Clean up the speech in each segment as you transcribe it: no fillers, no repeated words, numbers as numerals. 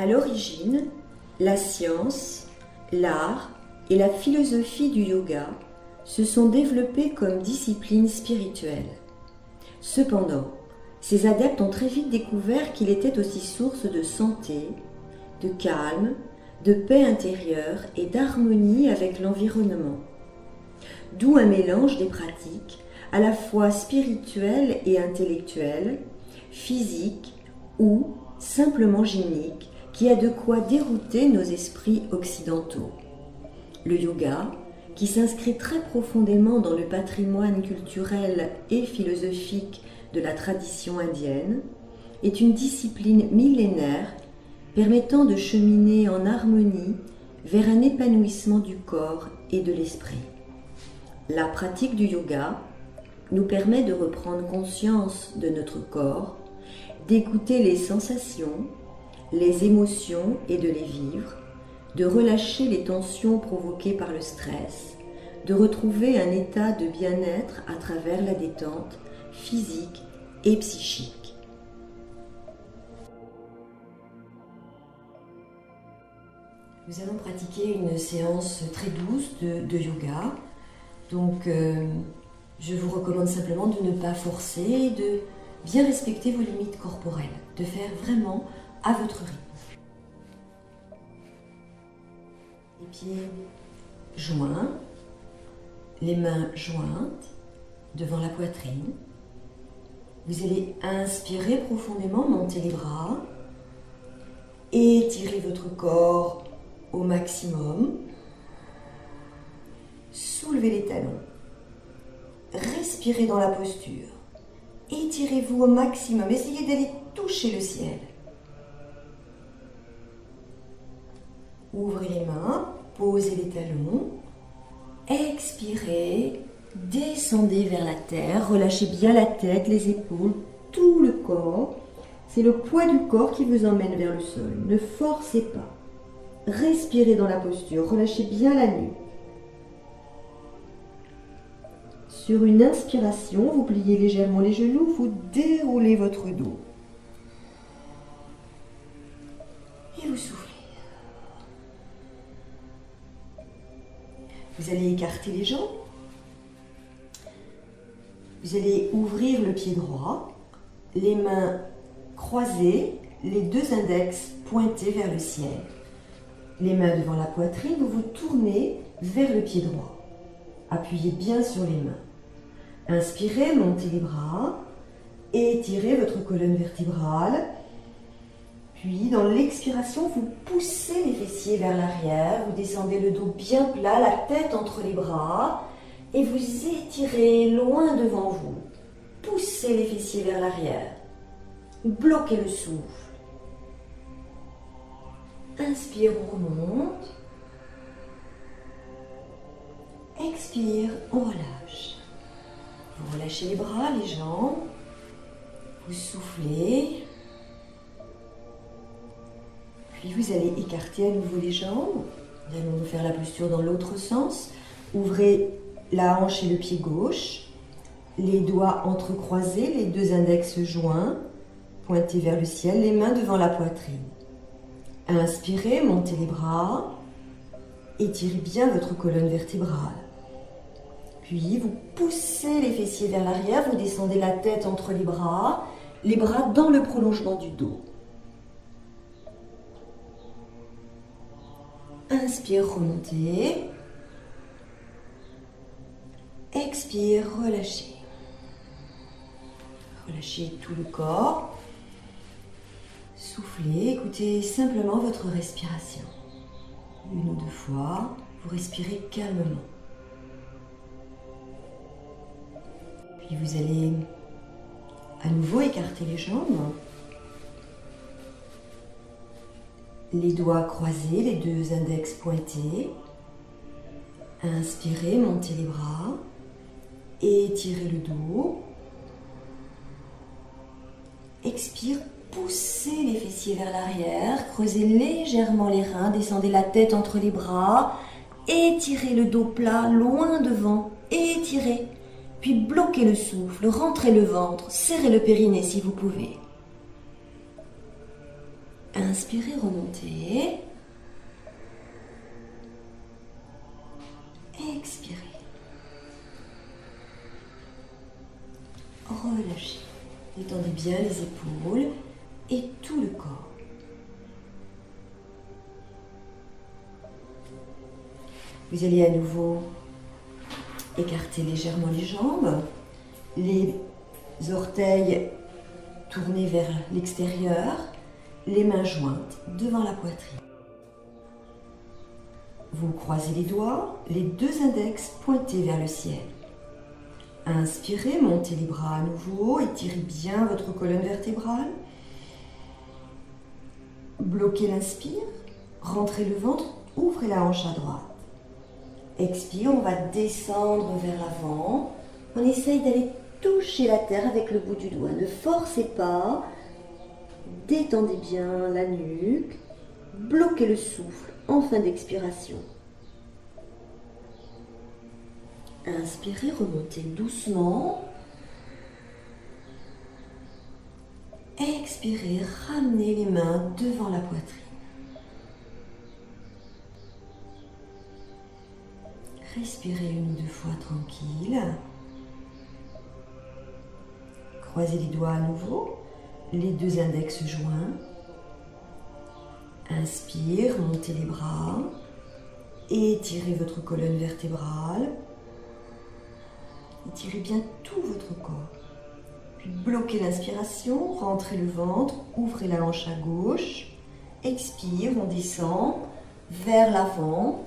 À l'origine, la science, l'art et la philosophie du yoga se sont développés comme disciplines spirituelles. Cependant, ces adeptes ont très vite découvert qu'il était aussi source de santé, de calme, de paix intérieure et d'harmonie avec l'environnement. D'où un mélange des pratiques à la fois spirituelles et intellectuelles, physiques ou simplement gymniques, qui a de quoi dérouter nos esprits occidentaux. Le yoga, qui s'inscrit très profondément dans le patrimoine culturel et philosophique de la tradition indienne, est une discipline millénaire permettant de cheminer en harmonie vers un épanouissement du corps et de l'esprit. La pratique du yoga nous permet de reprendre conscience de notre corps, d'écouter les sensations, les émotions et de les vivre, de relâcher les tensions provoquées par le stress, de retrouver un état de bien-être à travers la détente physique et psychique. Nous allons pratiquer une séance très douce de yoga. Donc, je vous recommande simplement de ne pas forcer, de bien respecter vos limites corporelles, de faire vraiment à votre rythme. Les pieds joints, les mains jointes devant la poitrine. Vous allez inspirer profondément, monter les bras, étirer votre corps au maximum, soulevez les talons, respirez dans la posture, étirez-vous au maximum, essayez d'aller toucher le ciel. Ouvrez les mains, posez les talons, expirez, descendez vers la terre, relâchez bien la tête, les épaules, tout le corps. C'est le poids du corps qui vous emmène vers le sol. Ne forcez pas. Respirez dans la posture, relâchez bien la nuque. Sur une inspiration, vous pliez légèrement les genoux, vous déroulez votre dos. Et vous soufflez. Vous allez écarter les jambes. Vous allez ouvrir le pied droit, les mains croisées, les deux index pointés vers le ciel. Les mains devant la poitrine, vous vous tournez vers le pied droit. Appuyez bien sur les mains. Inspirez, montez les bras, étirez votre colonne vertébrale. Puis, dans l'expiration, vous poussez les fessiers vers l'arrière, vous descendez le dos bien plat, la tête entre les bras, et vous étirez loin devant vous. Poussez les fessiers vers l'arrière. Bloquez le souffle. Inspire, on remonte. Expire, on relâche. Vous relâchez les bras, les jambes. Vous soufflez. Puis vous allez écarter à nouveau les jambes. Nous allons faire la posture dans l'autre sens. Ouvrez la hanche et le pied gauche. Les doigts entrecroisés, les deux index joints, pointés vers le ciel, les mains devant la poitrine. Inspirez, montez les bras. Étirez bien votre colonne vertébrale. Puis vous poussez les fessiers vers l'arrière, vous descendez la tête entre les bras dans le prolongement du dos. Inspire, remontez. Expire, relâchez. Relâchez tout le corps. Soufflez, écoutez simplement votre respiration. Une ou deux fois, vous respirez calmement. Puis vous allez à nouveau écarter les jambes. Les doigts croisés, les deux index pointés. Inspirez, montez les bras. Étirez le dos. Expire, poussez les fessiers vers l'arrière. Creusez légèrement les reins. Descendez la tête entre les bras. Étirez le dos plat, loin devant. Étirez. Puis bloquez le souffle. Rentrez le ventre. Serrez le périnée si vous pouvez. Inspirez, remontez. Expirez. Relâchez. Détendez bien les épaules et tout le corps. Vous allez à nouveau écarter légèrement les jambes, les orteils tournés vers l'extérieur, les mains jointes devant la poitrine. Vous croisez les doigts, les deux index pointés vers le ciel. Inspirez, montez les bras à nouveau, étirez bien votre colonne vertébrale. Bloquez l'inspire, rentrez le ventre, ouvrez la hanche à droite. Expire, on va descendre vers l'avant. On essaye d'aller toucher la terre avec le bout du doigt. Ne forcez pas. Détendez bien la nuque. Bloquez le souffle en fin d'expiration. Inspirez, remontez doucement. Expirez, ramenez les mains devant la poitrine. Respirez une ou deux fois tranquille. Croisez les doigts à nouveau, les deux index joints. Inspire, montez les bras. Étirez votre colonne vertébrale. Étirez bien tout votre corps. Puis bloquez l'inspiration, rentrez le ventre, ouvrez la hanche à gauche. Expire, on descend vers l'avant.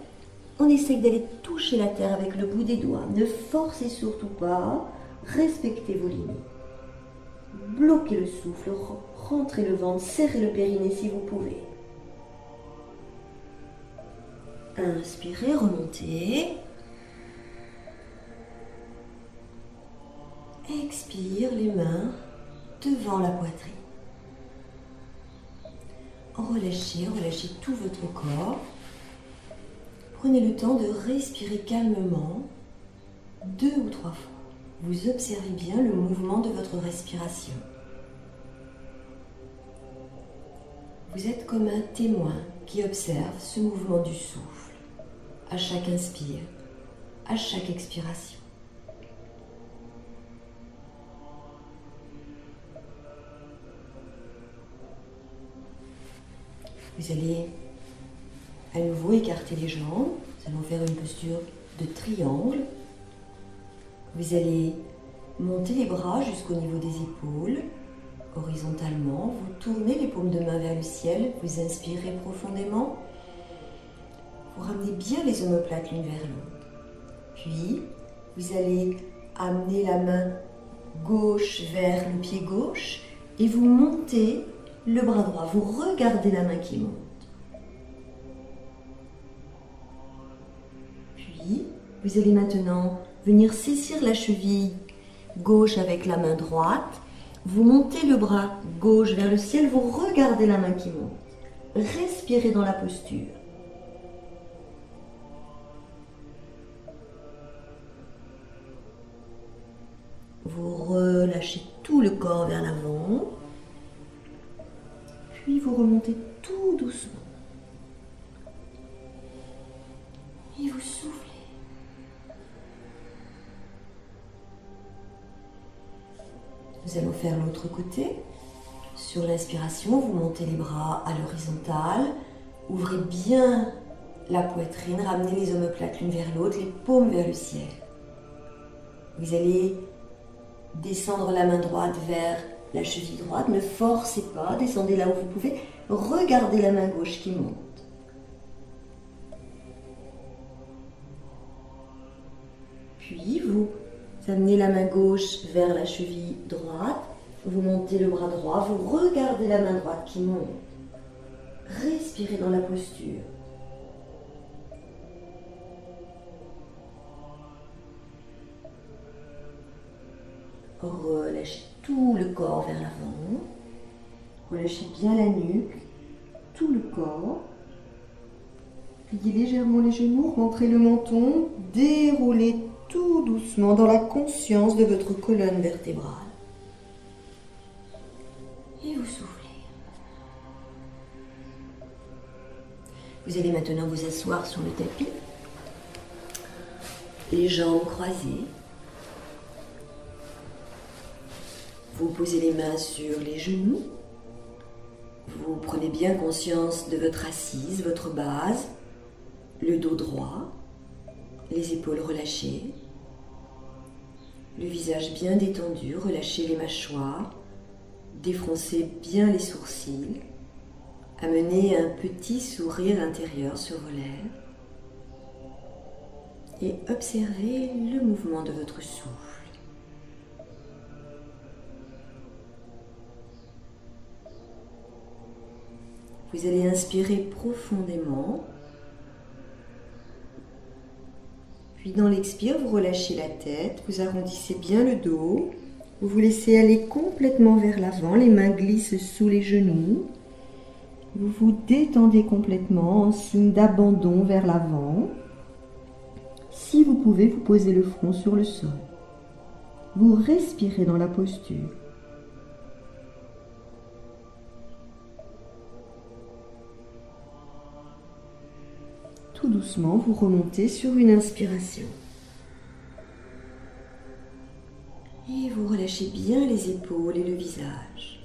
On essaye d'aller toucher la terre avec le bout des doigts. Ne forcez surtout pas. Respectez vos limites. Bloquez le souffle, rentrez le ventre, serrez le périnée si vous pouvez. Inspirez, remontez. Expire, les mains devant la poitrine. Relâchez, relâchez tout votre corps. Prenez le temps de respirer calmement 2 ou 3 fois. Vous observez bien le mouvement de votre respiration. Vous êtes comme un témoin qui observe ce mouvement du souffle à chaque inspire, à chaque expiration. Vous allez à nouveau écarter les jambes. Nous allons faire une posture de triangle. Vous allez monter les bras jusqu'au niveau des épaules, horizontalement. Vous tournez les paumes de main vers le ciel. Vous inspirez profondément. Vous ramenez bien les omoplates l'une vers l'autre. Puis, vous allez amener la main gauche vers le pied gauche et vous montez le bras droit. Vous regardez la main qui monte. Puis, vous allez maintenant venir saisir la cheville gauche avec la main droite. Vous montez le bras gauche vers le ciel. Vous regardez la main qui monte. Respirez dans la posture. Vous relâchez tout le corps vers l'avant. Puis vous remontez tout doucement. Et vous soufflez. Nous allons faire l'autre côté. Sur l'inspiration, vous montez les bras à l'horizontale. Ouvrez bien la poitrine. Ramenez les omoplates l'une vers l'autre, les paumes vers le ciel. Vous allez descendre la main droite vers la cheville droite. Ne forcez pas. Descendez là où vous pouvez. Regardez la main gauche qui monte. Puis vous amenez la main gauche vers la cheville droite. Vous montez le bras droit. Vous regardez la main droite qui monte. Respirez dans la posture. Relâchez tout le corps vers l'avant. Relâchez bien la nuque, tout le corps. Pliez légèrement les genoux, rentrez le menton, déroulez tout doucement dans la conscience de votre colonne vertébrale. Et vous soufflez. Vous allez maintenant vous asseoir sur le tapis, les jambes croisées. Vous posez les mains sur les genoux. Vous prenez bien conscience de votre assise, votre base, le dos droit, les épaules relâchées, le visage bien détendu, relâchez les mâchoires, défroncez bien les sourcils, amenez un petit sourire intérieur sur vos lèvres et observez le mouvement de votre souffle. Vous allez inspirer profondément, puis dans l'expire, vous relâchez la tête, vous arrondissez bien le dos, vous vous laissez aller complètement vers l'avant, les mains glissent sous les genoux, vous vous détendez complètement en signe d'abandon vers l'avant. Si vous pouvez, vous posez le front sur le sol. Vous respirez dans la posture. Tout doucement, vous remontez sur une inspiration. Et vous relâchez bien les épaules et le visage.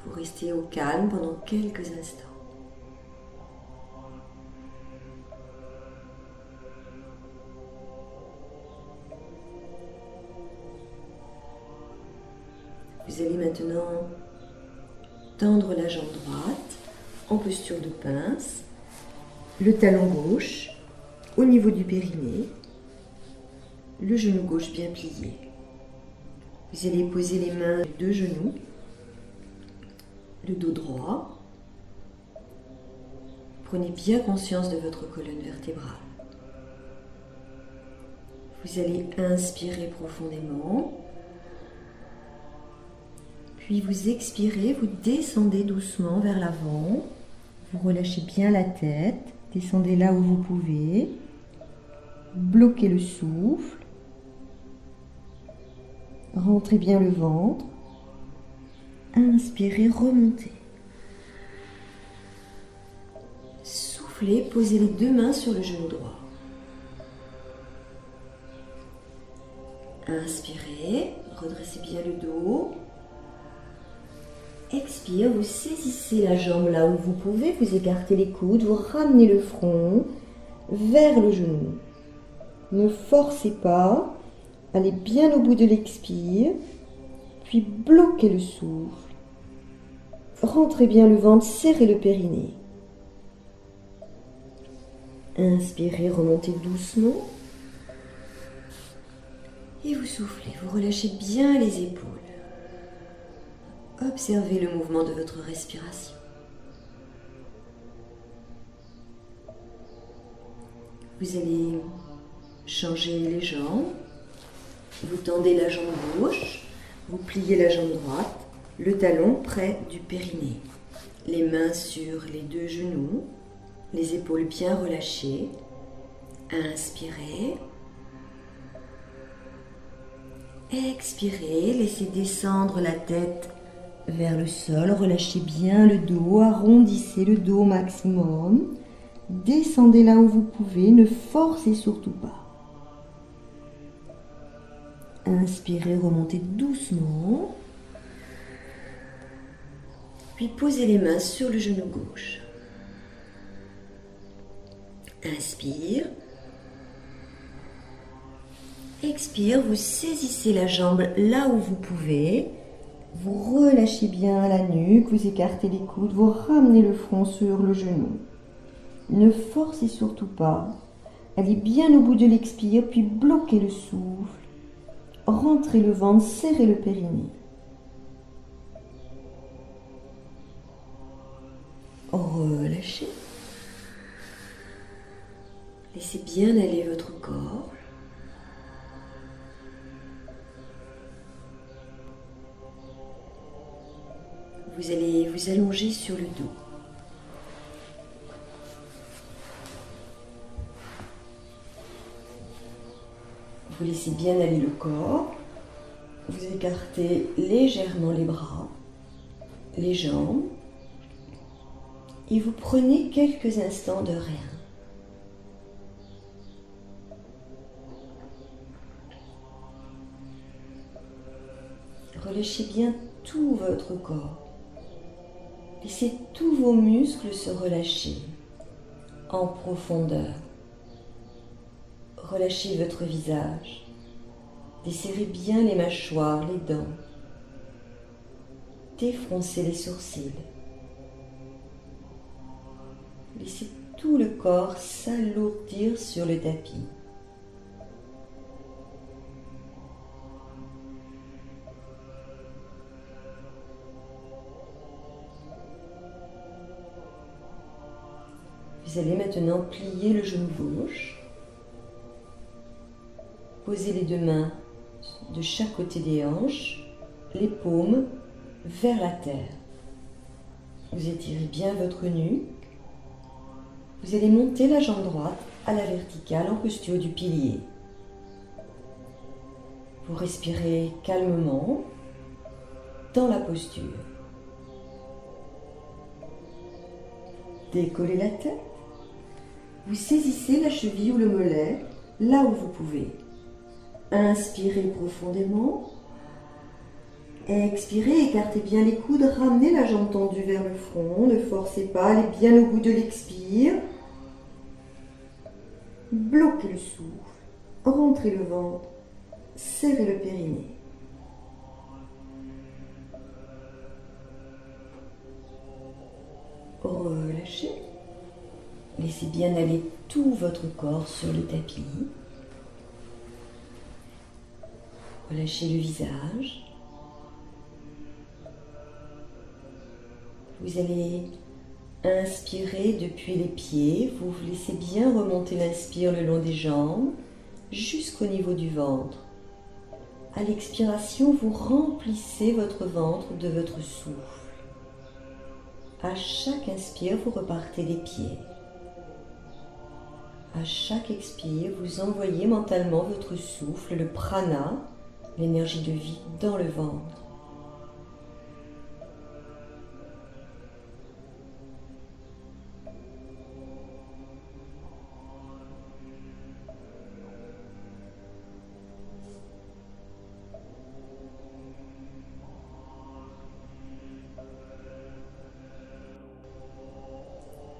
Vous restez au calme pendant quelques instants. Vous allez maintenant tendre la jambe droite en posture de pince, le talon gauche au niveau du périnée, le genou gauche bien plié. Vous allez poser les mains sur les deux genoux, le dos droit. Prenez bien conscience de votre colonne vertébrale. Vous allez inspirer profondément. Puis vous expirez, vous descendez doucement vers l'avant. Vous relâchez bien la tête. Descendez là où vous pouvez. Bloquez le souffle. Rentrez bien le ventre. Inspirez, remontez. Soufflez, posez les deux mains sur le genou droit. Inspirez, redressez bien le dos. Expire, vous saisissez la jambe là où vous pouvez, vous écartez les coudes, vous ramenez le front vers le genou. Ne forcez pas, allez bien au bout de l'expire, puis bloquez le souffle. Rentrez bien le ventre, serrez le périnée. Inspirez, remontez doucement. Et vous soufflez, vous relâchez bien les épaules. Observez le mouvement de votre respiration. Vous allez changer les jambes. Vous tendez la jambe gauche, vous pliez la jambe droite, le talon près du périnée. Les mains sur les deux genoux, les épaules bien relâchées. Inspirez. Expirez, laissez descendre la tête vers le sol, relâchez bien le dos, arrondissez le dos au maximum, descendez là où vous pouvez, ne forcez surtout pas. Inspirez, remontez doucement, puis posez les mains sur le genou gauche. Inspire. Expire, vous saisissez la jambe là où vous pouvez. Vous relâchez bien la nuque, vous écartez les coudes, vous ramenez le front sur le genou. Ne forcez surtout pas. Allez bien au bout de l'expire, puis bloquez le souffle. Rentrez le ventre, serrez le périnée. Relâchez. Laissez bien aller votre corps. Vous allez vous allonger sur le dos. Vous laissez bien aller le corps. Vous écartez légèrement les bras, les jambes. et vous prenez quelques instants de rien. Relâchez bien tout votre corps. Laissez tous vos muscles se relâcher en profondeur. Relâchez votre visage. Desserrez bien les mâchoires, les dents. Défroncez les sourcils. Laissez tout le corps s'alourdir sur le tapis. Vous allez maintenant plier le genou gauche. Posez les deux mains de chaque côté des hanches, les paumes vers la terre. Vous étirez bien votre nuque. Vous allez monter la jambe droite à la verticale en posture du pilier. Vous respirez calmement dans la posture. Décollez la tête. Vous saisissez la cheville ou le mollet là où vous pouvez. Inspirez profondément. Expirez, écartez bien les coudes, ramenez la jambe tendue vers le front, ne forcez pas, allez bien au bout de l'expire. Bloquez le souffle, rentrez le ventre, serrez le périnée. Relâchez. Laissez bien aller tout votre corps sur le tapis. Relâchez le visage. Vous allez inspirer depuis les pieds. Vous laissez bien remonter l'inspire le long des jambes jusqu'au niveau du ventre. À l'expiration, vous remplissez votre ventre de votre souffle. À chaque inspire, vous repartez des pieds. À chaque expire, vous envoyez mentalement votre souffle, le prana, l'énergie de vie, dans le ventre.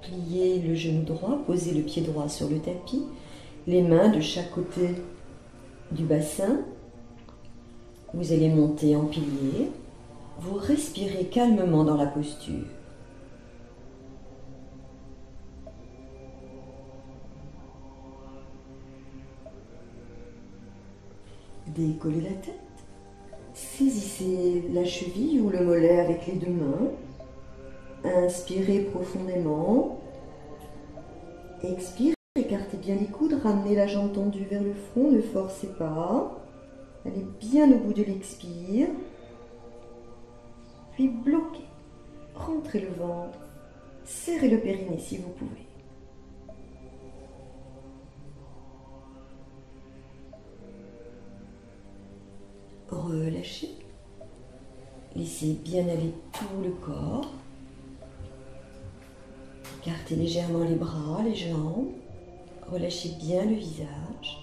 Pliez le genou droit, posez le pied droit sur le tapis, les mains de chaque côté du bassin. Vous allez monter en pilier. Vous respirez calmement dans la posture. Décollez la tête. Saisissez la cheville ou le mollet avec les deux mains. Inspirez profondément. Expirez, écartez bien les coudes, ramenez la jambe tendue vers le front, ne forcez pas. Allez bien au bout de l'expire. Puis bloquez. Rentrez le ventre. Serrez le périnée si vous pouvez. Relâchez. Laissez bien aller tout le corps. Écartez légèrement les bras, les jambes. Relâchez bien le visage.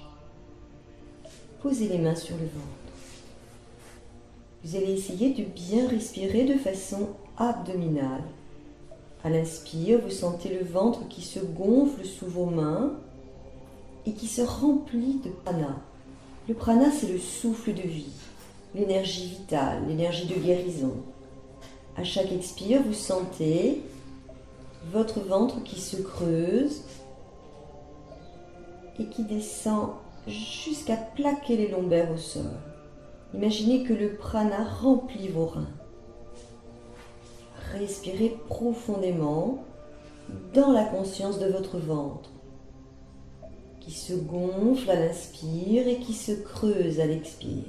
Posez les mains sur le ventre. Vous allez essayer de bien respirer de façon abdominale. À l'inspire, vous sentez le ventre qui se gonfle sous vos mains et qui se remplit de prana. Le prana, c'est le souffle de vie, l'énergie vitale, l'énergie de guérison. À chaque expire, vous sentez votre ventre qui se creuse et qui descend jusqu'à plaquer les lombaires au sol. Imaginez que le prana remplit vos reins. Respirez profondément dans la conscience de votre ventre qui se gonfle à l'inspire et qui se creuse à l'expire.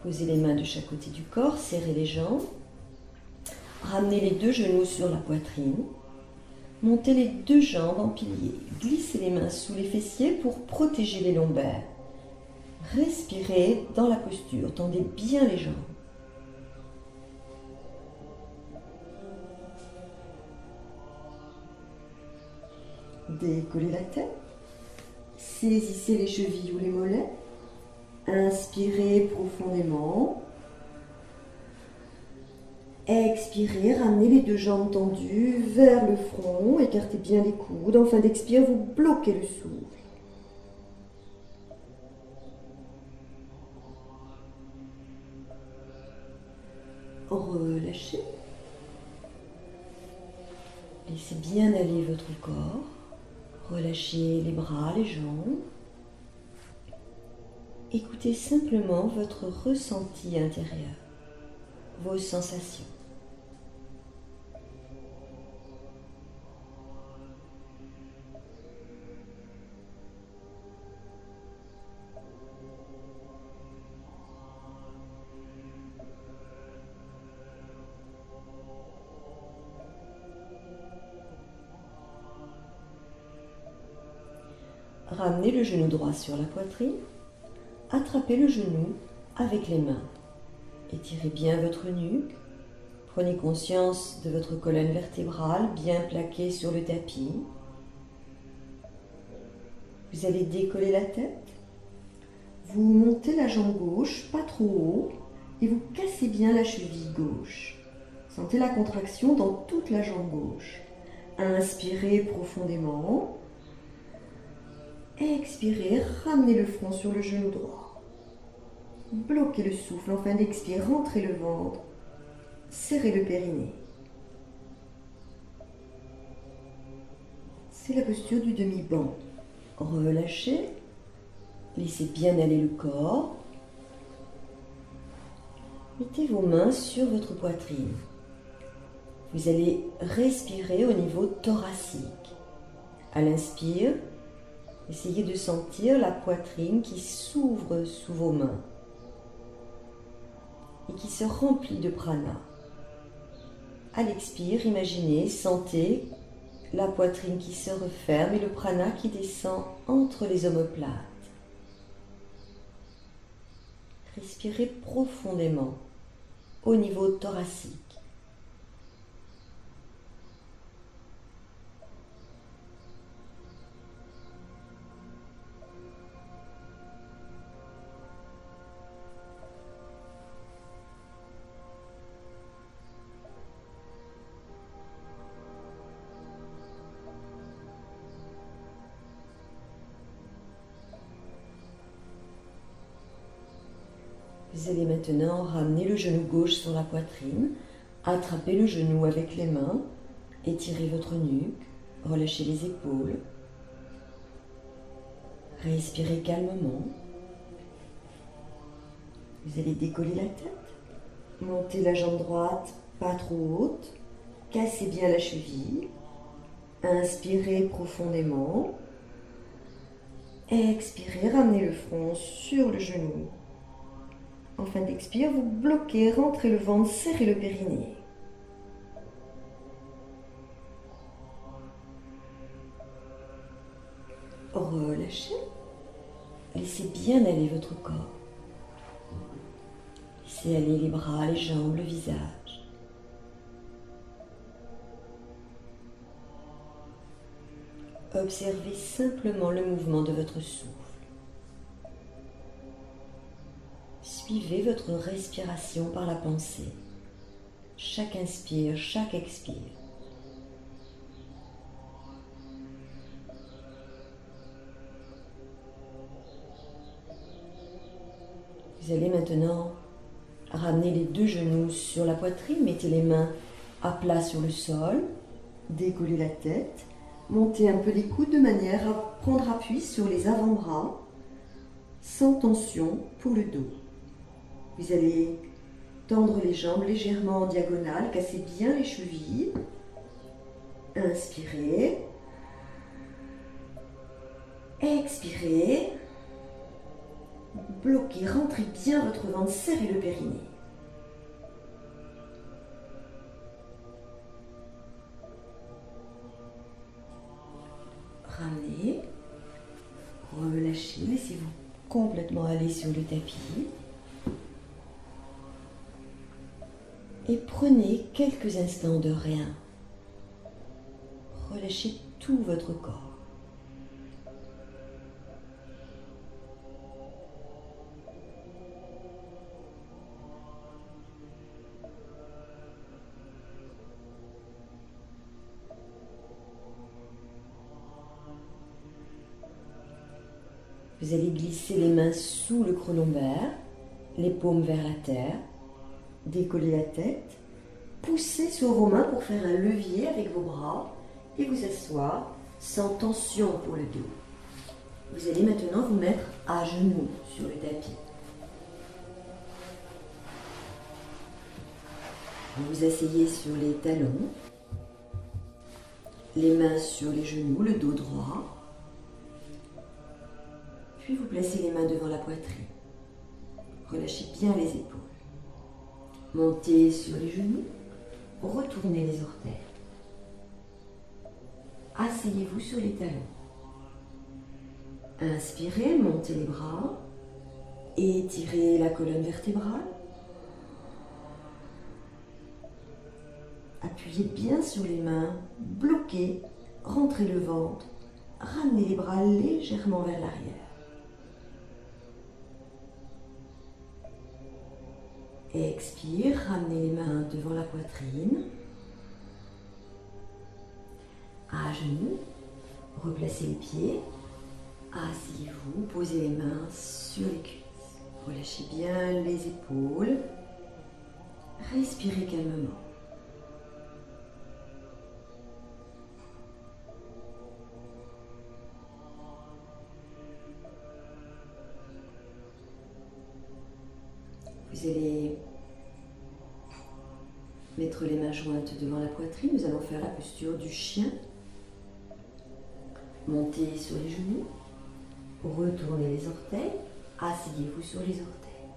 Posez les mains de chaque côté du corps, serrez les jambes. Ramenez les deux genoux sur la poitrine. Montez les deux jambes en pilier. Glissez les mains sous les fessiers pour protéger les lombaires. Respirez dans la posture. Tendez bien les jambes. Décollez la tête. Saisissez les chevilles ou les mollets. Inspirez profondément. Expirez, ramenez les deux jambes tendues vers le front, écartez bien les coudes. En fin d'expire, vous bloquez le souffle. Relâchez. Laissez bien aller votre corps. Relâchez les bras, les jambes. Écoutez simplement votre ressenti intérieur, vos sensations. Ramenez le genou droit sur la poitrine. Attrapez le genou avec les mains. Étirez bien votre nuque. Prenez conscience de votre colonne vertébrale bien plaquée sur le tapis. Vous allez décoller la tête. Vous montez la jambe gauche, pas trop haut, et vous cassez bien la cheville gauche. Sentez la contraction dans toute la jambe gauche. Inspirez profondément. Expirez, ramenez le front sur le genou droit. Bloquez le souffle, en fin d'expire, rentrez le ventre. Serrez le périnée. C'est la posture du demi-banc. Relâchez. Laissez bien aller le corps. Mettez vos mains sur votre poitrine. Vous allez respirer au niveau thoracique. À l'inspire, essayez de sentir la poitrine qui s'ouvre sous vos mains et qui se remplit de prana. À l'expire, imaginez, sentez la poitrine qui se referme et le prana qui descend entre les omoplates. Respirez profondément au niveau thoracique. Vous allez maintenant ramener le genou gauche sur la poitrine, attraper le genou avec les mains, étirez votre nuque, relâchez les épaules, respirez calmement. Vous allez décoller la tête, montez la jambe droite, pas trop haute, cassez bien la cheville, inspirez profondément, expirez, ramenez le front sur le genou. En fin d'expire, vous bloquez, rentrez le ventre, serrez le périnée. Relâchez. Laissez bien aller votre corps. Laissez aller les bras, les jambes, le visage. Observez simplement le mouvement de votre souffle. Suivez votre respiration par la pensée. Chaque inspire, chaque expire. Vous allez maintenant ramener les deux genoux sur la poitrine. Mettez les mains à plat sur le sol. Décollez la tête. Montez un peu les coudes de manière à prendre appui sur les avant-bras sans tension pour le dos. Vous allez tendre les jambes légèrement en diagonale, cassez bien les chevilles. Inspirez. Expirez. Bloquez, rentrez bien votre ventre, serrez le périnée. Ramenez, relâchez, laissez-vous complètement aller sur le tapis. Et prenez quelques instants de rien. Relâchez tout votre corps. Vous allez glisser les mains sous le creux lombaire, les paumes vers la terre, décoller la tête, pousser sur vos mains pour faire un levier avec vos bras et vous asseoir sans tension pour le dos. Vous allez maintenant vous mettre à genoux sur le tapis. Vous vous asseyez sur les talons, les mains sur les genoux, le dos droit. Puis vous placez les mains devant la poitrine. Relâchez bien les épaules. Montez sur les genoux, retournez les orteils. Asseyez-vous sur les talons. Inspirez, montez les bras, étirez la colonne vertébrale. Appuyez bien sur les mains, bloquez, rentrez le ventre, ramenez les bras légèrement vers l'arrière. Expire, ramenez les mains devant la poitrine. À genoux, replacez les pieds. Asseyez-vous, posez les mains sur les cuisses. Relâchez bien les épaules. Respirez calmement. Vous allez mettre les mains jointes devant la poitrine. Nous allons faire la posture du chien. Montez sur les genoux. Retournez les orteils. Asseyez-vous sur les orteils.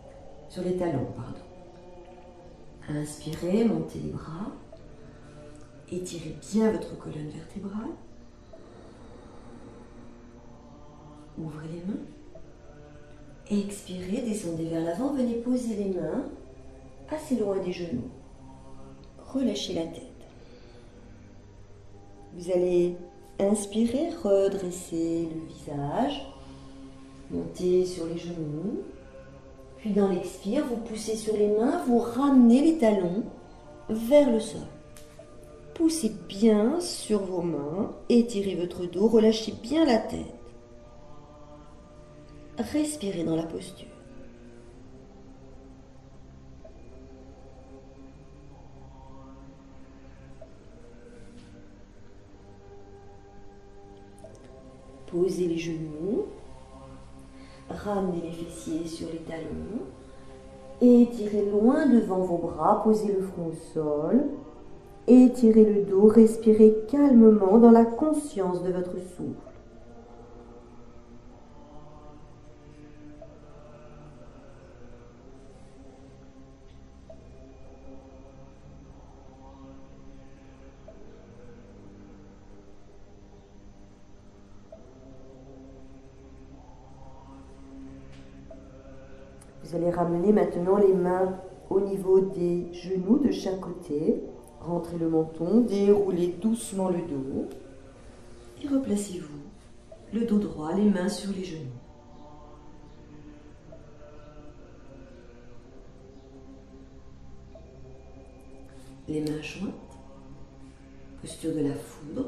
Sur les talons, pardon. Inspirez, montez les bras. Étirez bien votre colonne vertébrale. Ouvrez les mains. Expirez, descendez vers l'avant, venez poser les mains assez loin des genoux. Relâchez la tête. Vous allez inspirer, redresser le visage, monter sur les genoux. Puis dans l'expire, vous poussez sur les mains, vous ramenez les talons vers le sol. Poussez bien sur vos mains, étirez votre dos, relâchez bien la tête. Respirez dans la posture. Posez les genoux, ramenez les fessiers sur les talons, étirez loin devant vos bras, posez le front au sol, étirez le dos, respirez calmement dans la conscience de votre souffle. Vous allez ramener maintenant les mains au niveau des genoux de chaque côté. Rentrez le menton, déroulez doucement le dos. Et replacez-vous, le dos droit, les mains sur les genoux. Les mains jointes, posture de la foudre.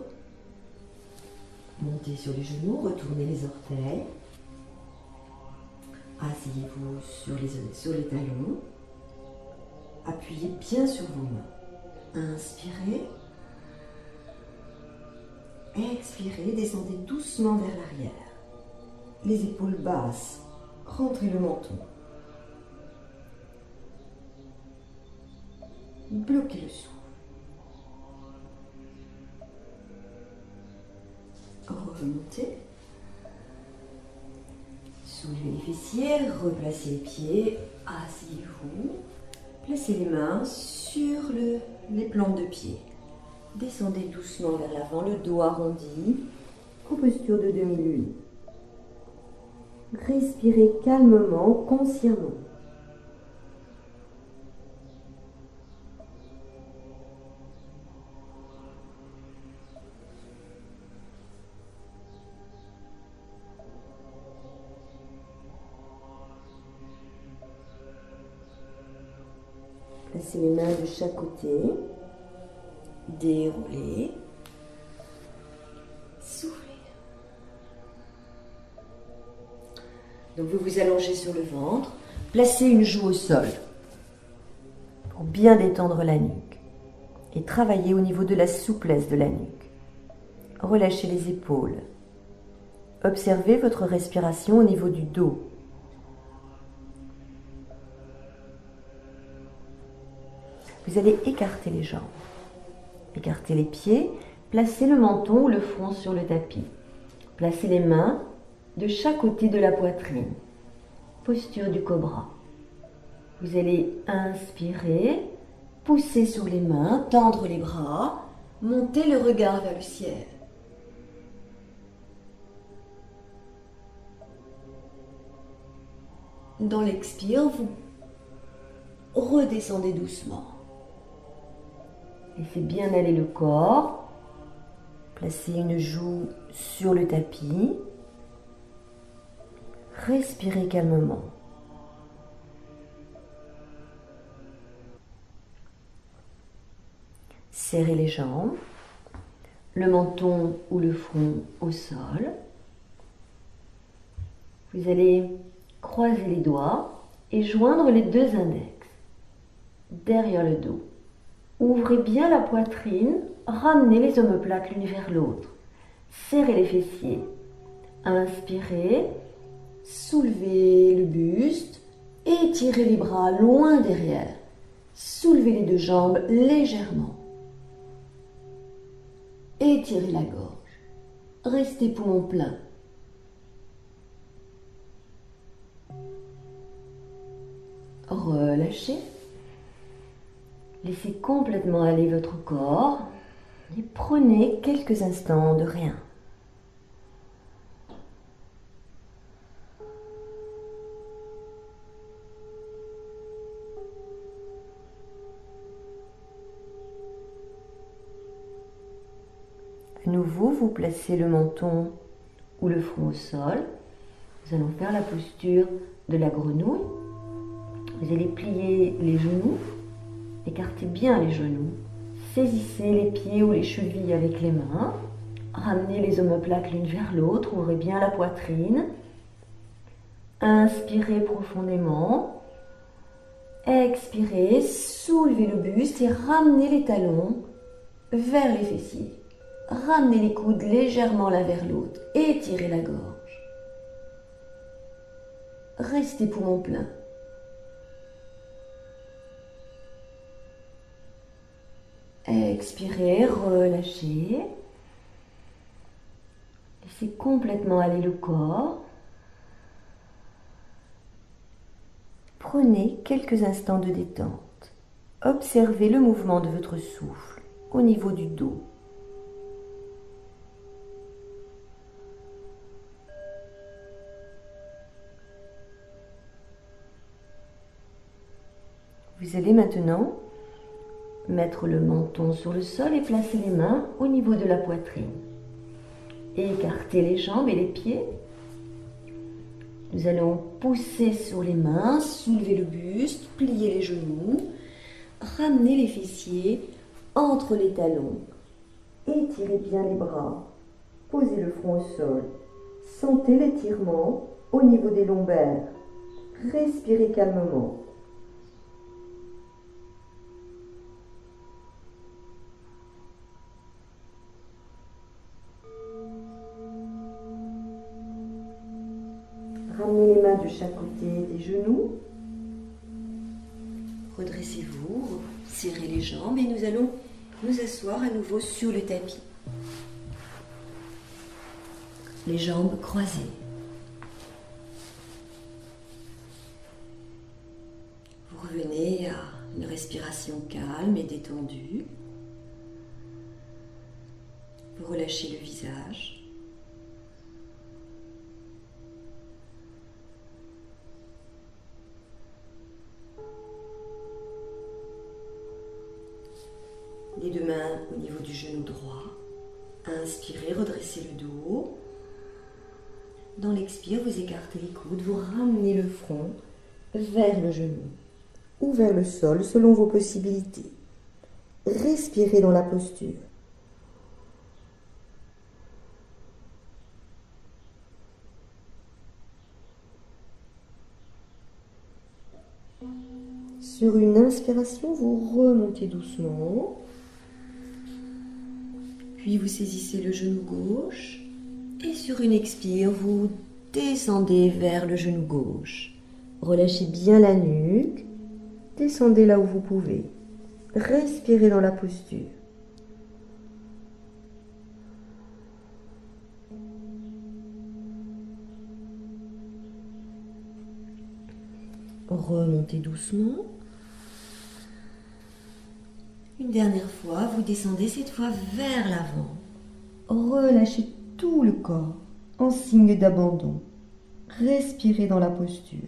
Montez sur les genoux, retournez les orteils. Asseyez-vous sur les talons. Appuyez bien sur vos mains. Inspirez. Expirez, descendez doucement vers l'arrière. Les épaules basses. Rentrez le menton. Bloquez le souffle. Remontez. Soulevez les fessiers, replacez les pieds, asseyez-vous. Placez les mains sur les plantes de pied. Descendez doucement vers l'avant, le dos arrondi, en posture de demi-lune. Respirez calmement, consciemment. Placez les mains de chaque côté, déroulez, soufflez. Donc vous vous allongez sur le ventre, placez une joue au sol pour bien détendre la nuque et travailler au niveau de la souplesse de la nuque. Relâchez les épaules. Observez votre respiration au niveau du dos. Vous allez écarter les jambes, écarter les pieds, placez le menton ou le front sur le tapis. Placez les mains de chaque côté de la poitrine. Posture du cobra. Vous allez inspirer, pousser sur les mains, tendre les bras, monter le regard vers le ciel. Dans l'expire, vous redescendez doucement. Laissez bien aller le corps. Placez une joue sur le tapis. Respirez calmement. Serrez les jambes, le menton ou le front au sol. Vous allez croiser les doigts et joindre les deux index derrière le dos. Ouvrez bien la poitrine, ramenez les omoplates l'une vers l'autre. Serrez les fessiers. Inspirez, soulevez le buste, étirez les bras loin derrière. Soulevez les deux jambes légèrement. Étirez la gorge. Restez poumon plein. Relâchez. Laissez complètement aller votre corps et prenez quelques instants de rien. À nouveau, vous placez le menton ou le front au sol. Nous allons faire la posture de la grenouille. Vous allez plier les genoux. Écartez bien les genoux, saisissez les pieds ou les chevilles avec les mains, ramenez les omoplates l'une vers l'autre, ouvrez bien la poitrine, inspirez profondément, expirez, soulevez le buste et ramenez les talons vers les fessiers. Ramenez les coudes légèrement l'un vers l'autre, étirez la gorge. Restez poumon plein. Expirez, relâchez. Laissez complètement aller le corps. Prenez quelques instants de détente. Observez le mouvement de votre souffle au niveau du dos. Vous allez maintenant mettre le menton sur le sol et placer les mains au niveau de la poitrine. Écartez les jambes et les pieds. Nous allons pousser sur les mains, soulever le buste, plier les genoux, ramener les fessiers entre les talons. Étirez bien les bras, posez le front au sol. Sentez l'étirement au niveau des lombaires. Respirez calmement. Ramenez les mains de chaque côté des genoux. Redressez-vous, serrez les jambes et nous allons nous asseoir à nouveau sur le tapis. Les jambes croisées. Revenez à une respiration calme et détendue. Vous relâchez le visage. Les deux mains au niveau du genou droit. Inspirez, redressez le dos. Dans l'expire, vous écartez les coudes, vous ramenez le front vers le genou ou vers le sol selon vos possibilités. Respirez dans la posture. Sur une inspiration, vous remontez doucement. Puis vous saisissez le genou gauche. Et sur une expire, vous descendez vers le genou gauche. Relâchez bien la nuque. Descendez là où vous pouvez. Respirez dans la posture. Remontez doucement. Une dernière fois, vous descendez cette fois vers l'avant. Relâchez tout le corps en signe d'abandon. Respirez dans la posture.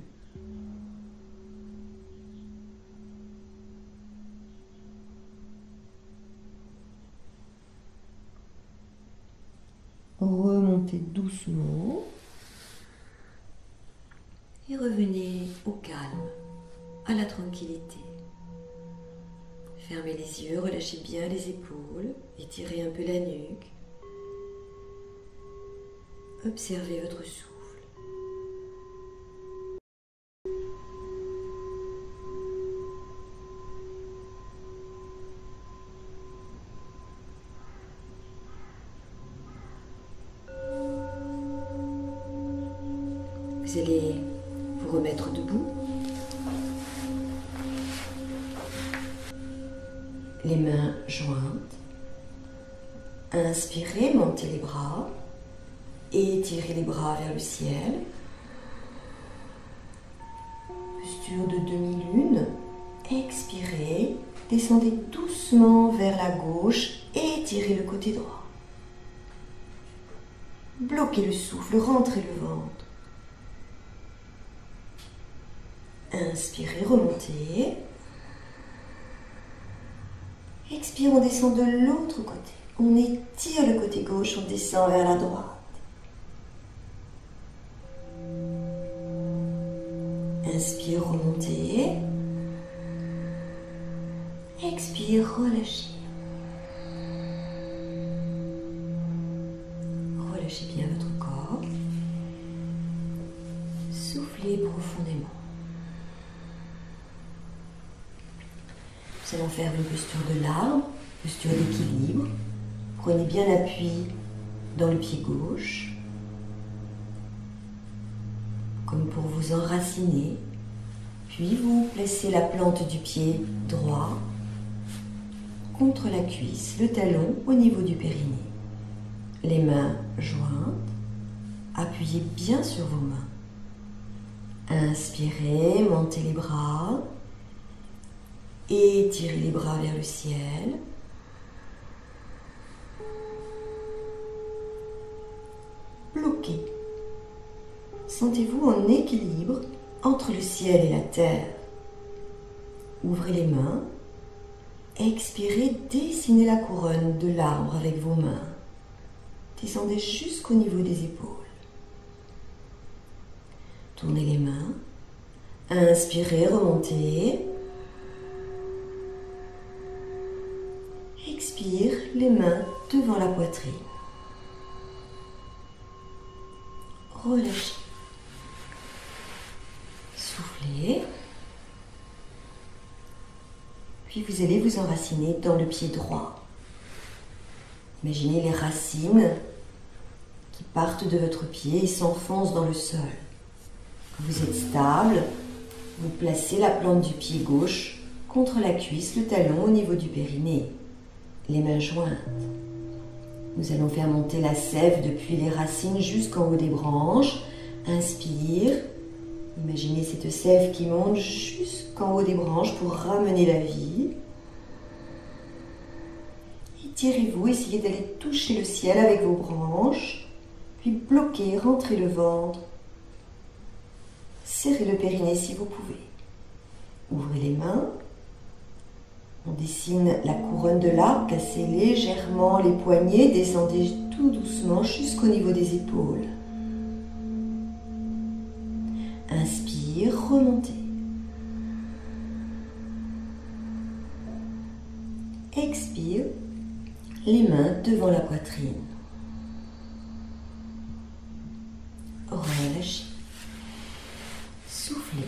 Remontez doucement et revenez au calme, à la tranquillité. Fermez les yeux, relâchez bien les épaules, étirez un peu la nuque. Observez votre souffle. Vous allez vous remettre debout. Les mains jointes. Inspirez, montez les bras. Étirez les bras vers le ciel. Posture de demi-lune. Expirez. Descendez doucement vers la gauche. Étirez le côté droit. Bloquez le souffle, rentrez le ventre. Inspirez, remontez. Expire, on descend de l'autre côté. On étire le côté gauche, on descend vers la droite. Inspire, remontez. Expire, relâchez. Relâchez bien votre corps. Soufflez profondément. Nous allons faire une posture de l'arbre, posture d'équilibre. Prenez bien l'appui dans le pied gauche, comme pour vous enraciner. Puis vous placez la plante du pied droit contre la cuisse, le talon au niveau du périnée. Les mains jointes, appuyez bien sur vos mains. Inspirez, montez les bras. Étirez les bras vers le ciel. Bloquez. Sentez-vous en équilibre entre le ciel et la terre. Ouvrez les mains. Expirez, dessinez la couronne de l'arbre avec vos mains. Descendez jusqu'au niveau des épaules. Tournez les mains. Inspirez, remontez. Expire, les mains devant la poitrine. Relâchez. Soufflez. Puis vous allez vous enraciner dans le pied droit. Imaginez les racines qui partent de votre pied et s'enfoncent dans le sol. Quand vous êtes stable, vous placez la plante du pied gauche contre la cuisse, le talon au niveau du périnée. Les mains jointes. Nous allons faire monter la sève depuis les racines jusqu'en haut des branches. Inspire. Imaginez cette sève qui monte jusqu'en haut des branches pour ramener la vie. Étirez-vous, essayez d'aller toucher le ciel avec vos branches, puis bloquez, rentrez le ventre. Serrez le périnée si vous pouvez. Ouvrez les mains. On dessine la couronne de l'arbre, cassez légèrement les poignets, descendez tout doucement jusqu'au niveau des épaules. Inspire, remontez. Expire, les mains devant la poitrine. Relâchez. Soufflez.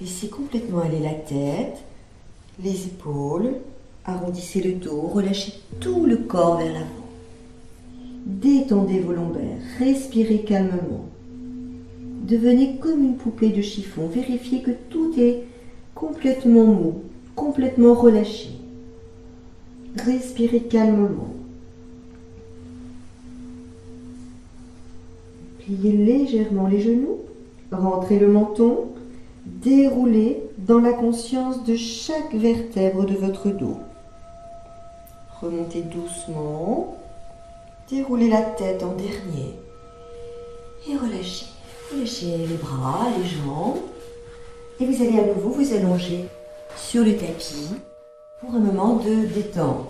Laissez complètement aller la tête, les épaules. Arrondissez le dos, relâchez tout le corps vers l'avant. Détendez vos lombaires, respirez calmement. Devenez comme une poupée de chiffon. Vérifiez que tout est complètement mou, complètement relâché. Respirez calmement. Pliez légèrement les genoux. Rentrez le menton. Déroulez dans la conscience de chaque vertèbre de votre dos. Remontez doucement. Déroulez la tête en dernier. Et relâchez. Relâchez les bras, les jambes. Et vous allez à nouveau vous allonger sur le tapis pour un moment de détente.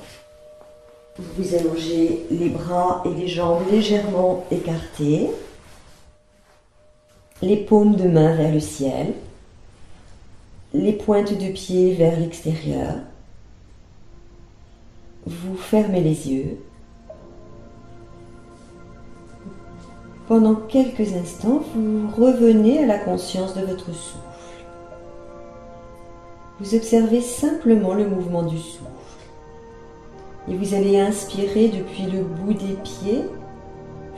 Vous vous allongez les bras et les jambes légèrement écartés. Les paumes de main vers le ciel. Les pointes de pied vers l'extérieur. Vous fermez les yeux. Pendant quelques instants, vous revenez à la conscience de votre souffle. Vous observez simplement le mouvement du souffle. Et vous allez inspirer depuis le bout des pieds,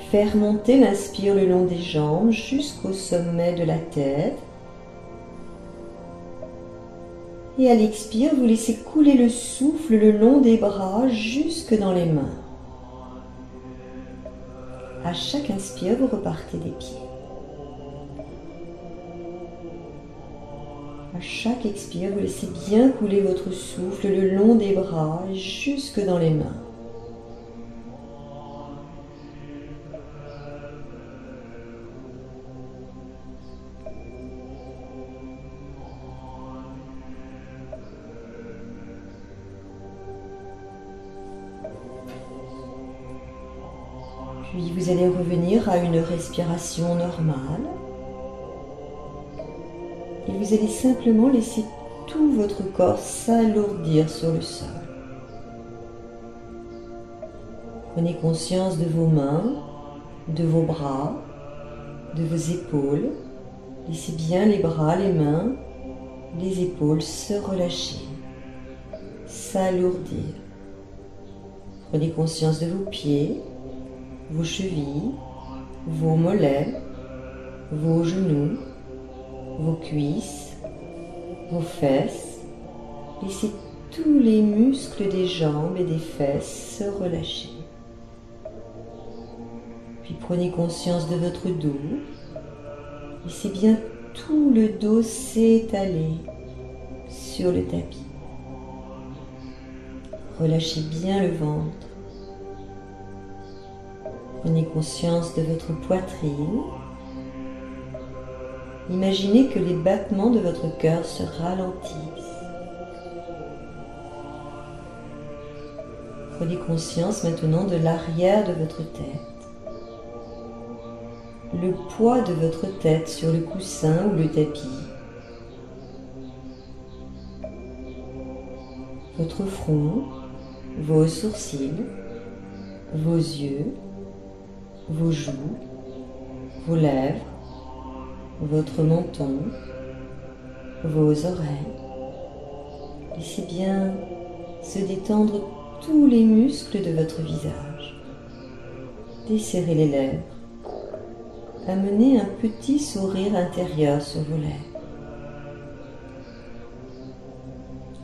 faire monter l'inspire le long des jambes jusqu'au sommet de la tête. Et à l'expire, vous laissez couler le souffle le long des bras jusque dans les mains. À chaque inspire, vous repartez des pieds. À chaque expire, vous laissez bien couler votre souffle le long des bras jusque dans les mains. Puis vous allez revenir à une respiration normale. Et vous allez simplement laisser tout votre corps s'alourdir sur le sol. Prenez conscience de vos mains, de vos bras, de vos épaules. Laissez bien les bras, les mains, les épaules se relâcher, s'alourdir. Prenez conscience de vos pieds, vos chevilles, vos mollets, vos genoux, vos cuisses, vos fesses. Laissez tous les muscles des jambes et des fesses se relâcher. Puis prenez conscience de votre dos. Laissez bien tout le dos s'étaler sur le tapis. Relâchez bien le ventre. Prenez conscience de votre poitrine. Imaginez que les battements de votre cœur se ralentissent. Prenez conscience maintenant de l'arrière de votre tête. Le poids de votre tête sur le coussin ou le tapis. Votre front, vos sourcils, vos yeux, vos joues, vos lèvres, votre menton, vos oreilles. Laissez bien se détendre tous les muscles de votre visage. Desserrez les lèvres. Amenez un petit sourire intérieur sur vos lèvres.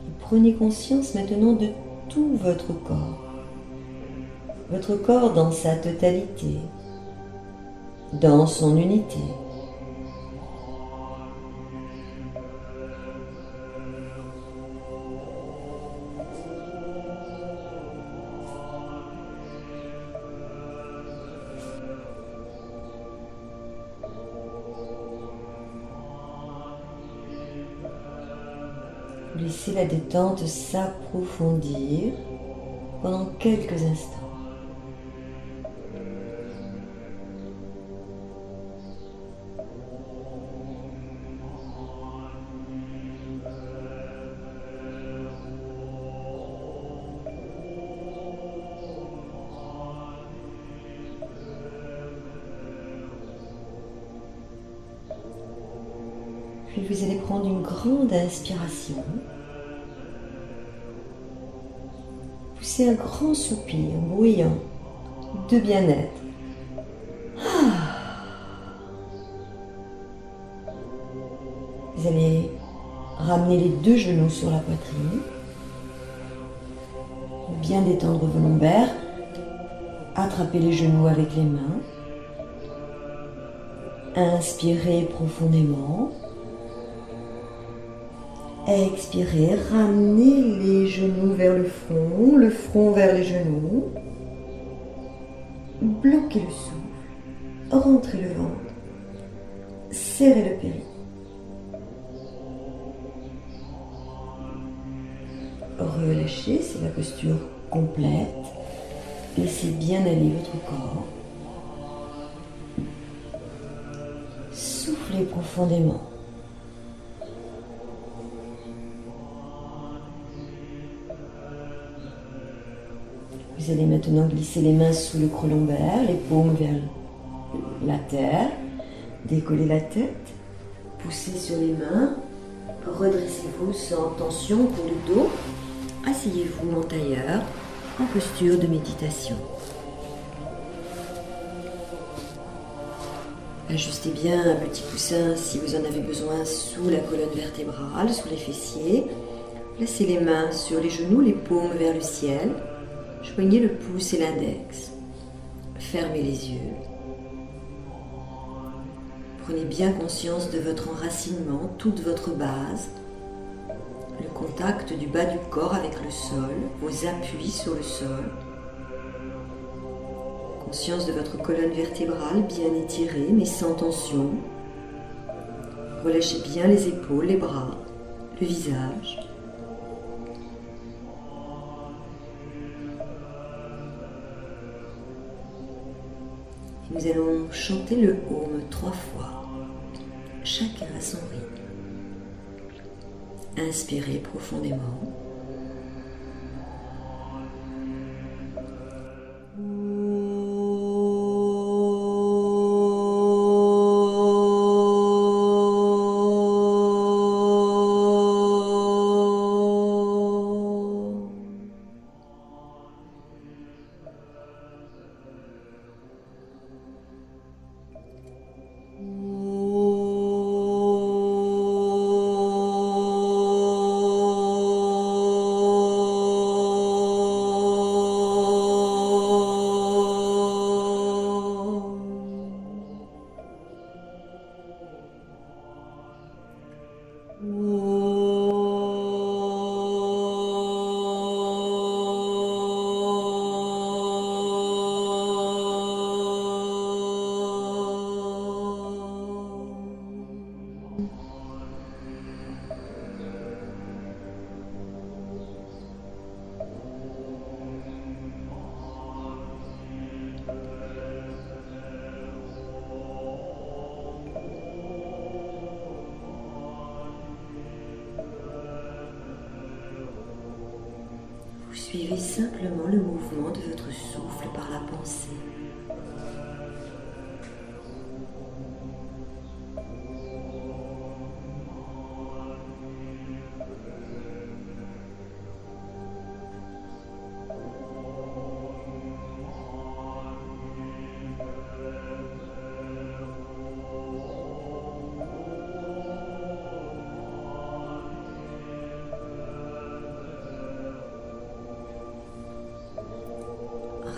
Et prenez conscience maintenant de tout votre corps. Votre corps dans sa totalité, dans son unité. Vous laissez la détente s'approfondir pendant quelques instants. Puis vous allez prendre une grande inspiration. Poussez un grand soupir bruyant de bien-être. Vous allez ramener les deux genoux sur la poitrine. Bien détendre vos lombaires. Attrapez les genoux avec les mains. Inspirez profondément. Expirez, ramenez les genoux vers le front vers les genoux. Bloquez le souffle, rentrez le ventre, serrez le périnée. Relâchez, c'est la posture complète. Laissez bien aller votre corps. Soufflez profondément. Vous allez maintenant glisser les mains sous le creux lombaire, les paumes vers la terre. Décollez la tête, poussez sur les mains, redressez-vous sans tension pour le dos. Asseyez-vous en tailleur, en posture de méditation. Ajustez bien un petit coussin si vous en avez besoin sous la colonne vertébrale, sous les fessiers. Placez les mains sur les genoux, les paumes vers le ciel. Joignez le pouce et l'index. Fermez les yeux. Prenez bien conscience de votre enracinement, toute votre base, le contact du bas du corps avec le sol, vos appuis sur le sol. Conscience de votre colonne vertébrale bien étirée mais sans tension. Relâchez bien les épaules, les bras, le visage. Nous allons chanter le Om 3 fois, chacun à son rythme. Inspirez profondément. Suivez simplement le mouvement de votre souffle par la pensée.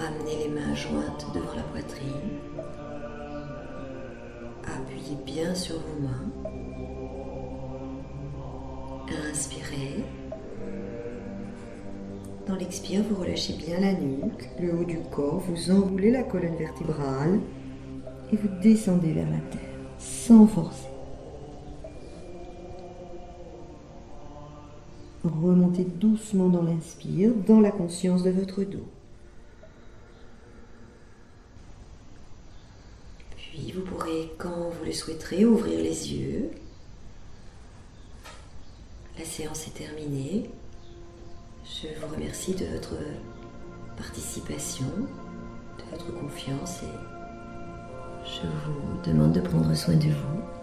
Ramenez les mains jointes devant la poitrine. Appuyez bien sur vos mains. Inspirez. Dans l'expire, vous relâchez bien la nuque, le haut du corps, vous enroulez la colonne vertébrale et vous descendez vers la terre sans forcer. Remontez doucement dans l'inspire, dans la conscience de votre dos. Puis vous pourrez, quand vous le souhaiterez, ouvrir les yeux. La séance est terminée. Je vous remercie de votre participation, de votre confiance et je vous demande de prendre soin de vous.